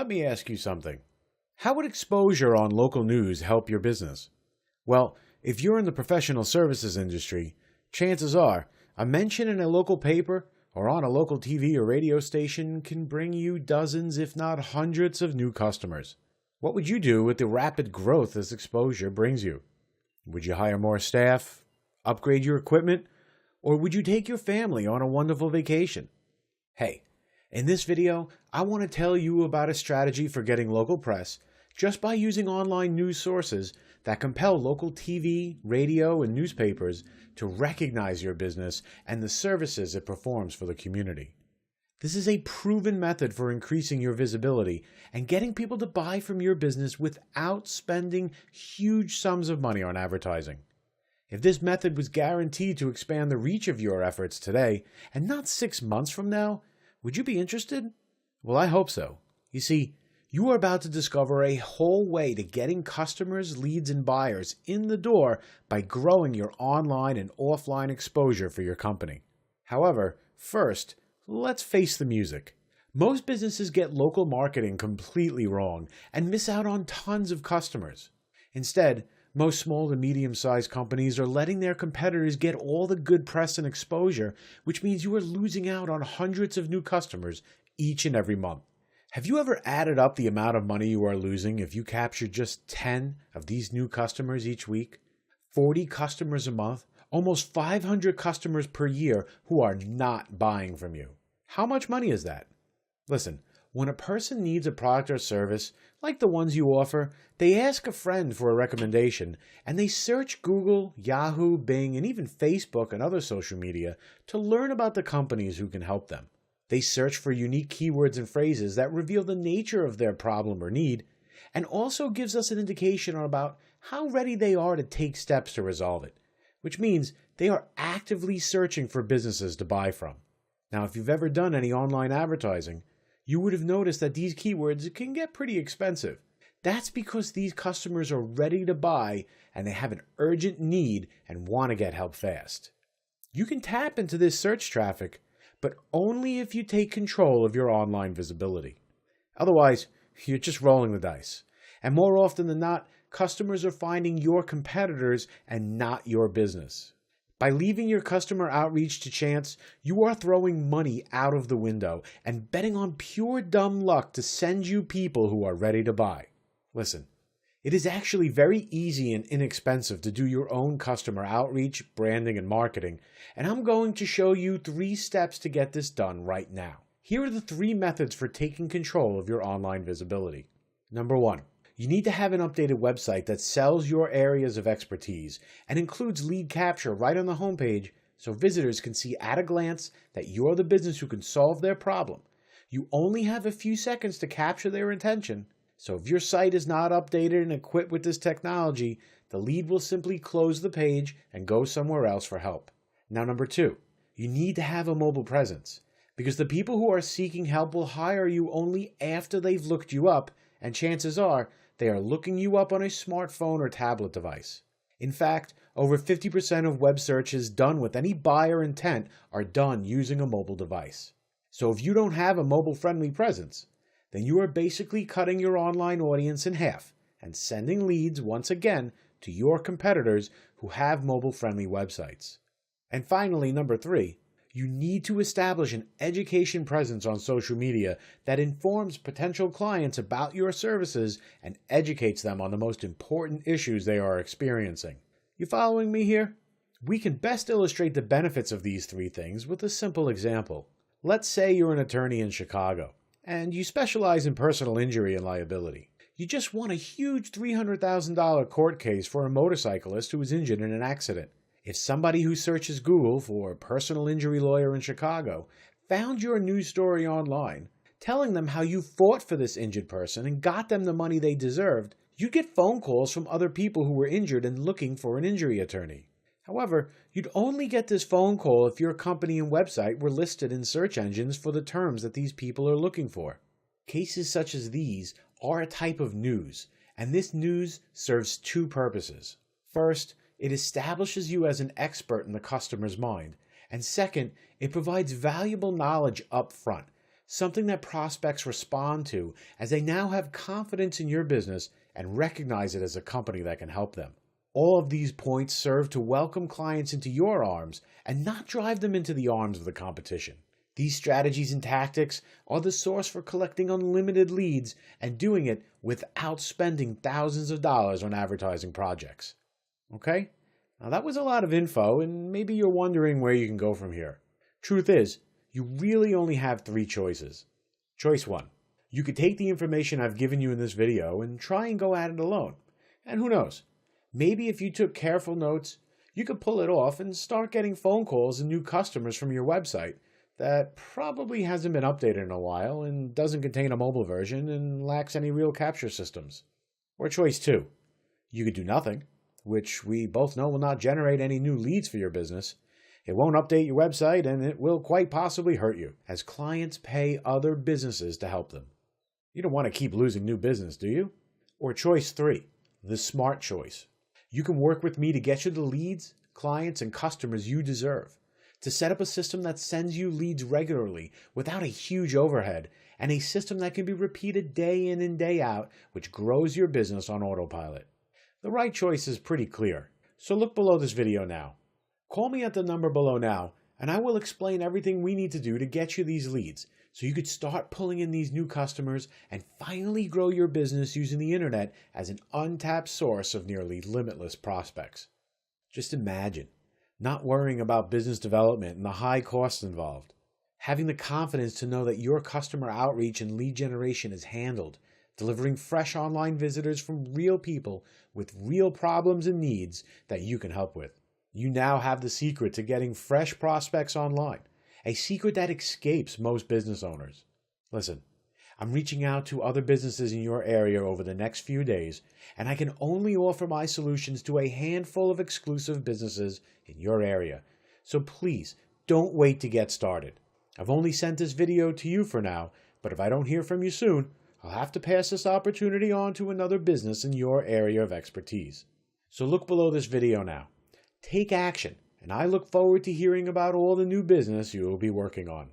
Let me ask you something. How would exposure on local news help your business? Well, if you're in the professional services industry, chances are a mention in a local paper or on a local TV or radio station can bring you dozens, if not hundreds, of new customers. What would you do with the rapid growth this exposure brings you? Would you hire more staff, upgrade your equipment, or would you take your family on a wonderful vacation? Hey, in this video, I want to tell you about a strategy for getting local press just by using online news sources that compel local TV, radio, and newspapers to recognize your business and the services it performs for the community. This is a proven method for increasing your visibility and getting people to buy from your business without spending huge sums of money on advertising. If this method was guaranteed to expand the reach of your efforts today and not 6 months from now, would you be interested? Well, I hope so. You see, you are about to discover a whole way to getting customers, leads, and buyers in the door by growing your online and offline exposure for your company. However, first, let's face the music. Most businesses get local marketing completely wrong and miss out on tons of customers. Instead, most small to medium-sized companies are letting their competitors get all the good press and exposure, which means you are losing out on hundreds of new customers each and every month. Have you ever added up the amount of money you are losing if you capture just 10 of these new customers each week? 40 customers a month, almost 500 customers per year who are not buying from you. How much money is that? Listen, when a person needs a product or service, like the ones you offer, they ask a friend for a recommendation, and they search Google, Yahoo, Bing, and even Facebook and other social media to learn about the companies who can help them. They search for unique keywords and phrases that reveal the nature of their problem or need, and also gives us an indication about how ready they are to take steps to resolve it, which means they are actively searching for businesses to buy from. Now, if you've ever done any online advertising, you would have noticed that these keywords can get pretty expensive. That's because these customers are ready to buy and they have an urgent need and want to get help fast. You can tap into this search traffic, but only if you take control of your online visibility. Otherwise, you're just rolling the dice. And more often than not, customers are finding your competitors and not your business. By leaving your customer outreach to chance, you are throwing money out of the window and betting on pure dumb luck to send you people who are ready to buy. Listen, it is actually very easy and inexpensive to do your own customer outreach, branding, and marketing, and I'm going to show you 3 steps to get this done right now. Here are the 3 methods for taking control of your online visibility. Number 1. You need to have an updated website that sells your areas of expertise and includes lead capture right on the homepage so visitors can see at a glance that you're the business who can solve their problem. You only have a few seconds to capture their attention, so if your site is not updated and equipped with this technology, the lead will simply close the page and go somewhere else for help. Now, number 2, you need to have a mobile presence because the people who are seeking help will hire you only after they've looked you up, and chances are they are looking you up on a smartphone or tablet device. In fact, over 50% of web searches done with any buyer intent are done using a mobile device. So if you don't have a mobile-friendly presence, then you are basically cutting your online audience in half and sending leads once again to your competitors who have mobile-friendly websites. And finally, number 3, you need to establish an education presence on social media that informs potential clients about your services and educates them on the most important issues they are experiencing. You following me here? We can best illustrate the benefits of these 3 things with a simple example. Let's say you're an attorney in Chicago, and you specialize in personal injury and liability. You just won a huge $300,000 court case for a motorcyclist who was injured in an accident. If somebody who searches Google for personal injury lawyer in Chicago found your news story online, telling them how you fought for this injured person and got them the money they deserved, you'd get phone calls from other people who were injured and looking for an injury attorney. However, you'd only get this phone call if your company and website were listed in search engines for the terms that these people are looking for. Cases such as these are a type of news, and this news serves 2 purposes. First, it establishes you as an expert in the customer's mind, and second, it provides valuable knowledge up front, something that prospects respond to as they now have confidence in your business and recognize it as a company that can help them. All of these points serve to welcome clients into your arms and not drive them into the arms of the competition. These strategies and tactics are the source for collecting unlimited leads and doing it without spending thousands of dollars on advertising projects. Okay? Now that was a lot of info, and maybe you're wondering where you can go from here. Truth is, you really only have 3 choices. Choice 1. You could take the information I've given you in this video and try and go at it alone. And who knows? Maybe if you took careful notes, you could pull it off and start getting phone calls and new customers from your website that probably hasn't been updated in a while and doesn't contain a mobile version and lacks any real capture systems. Or choice 2. You could do nothing, which we both know will not generate any new leads for your business. It won't update your website, and it will quite possibly hurt you, as clients pay other businesses to help them. You don't want to keep losing new business, do you? Or choice 3, the smart choice. You can work with me to get you the leads, clients, and customers you deserve, to set up a system that sends you leads regularly without a huge overhead, and a system that can be repeated day in and day out, which grows your business on autopilot. The right choice is pretty clear, so look below this video now. Call me at the number below now, and I will explain everything we need to do to get you these leads, so you could start pulling in these new customers and finally grow your business using the internet as an untapped source of nearly limitless prospects. Just imagine not worrying about business development and the high costs involved, having the confidence to know that your customer outreach and lead generation is handled, delivering fresh online visitors from real people with real problems and needs that you can help with. You now have the secret to getting fresh prospects online, a secret that escapes most business owners. Listen, I'm reaching out to other businesses in your area over the next few days, and I can only offer my solutions to a handful of exclusive businesses in your area. So please, don't wait to get started. I've only sent this video to you for now, but if I don't hear from you soon, I'll have to pass this opportunity on to another business in your area of expertise. So look below this video now. Take action, and I look forward to hearing about all the new business you will be working on.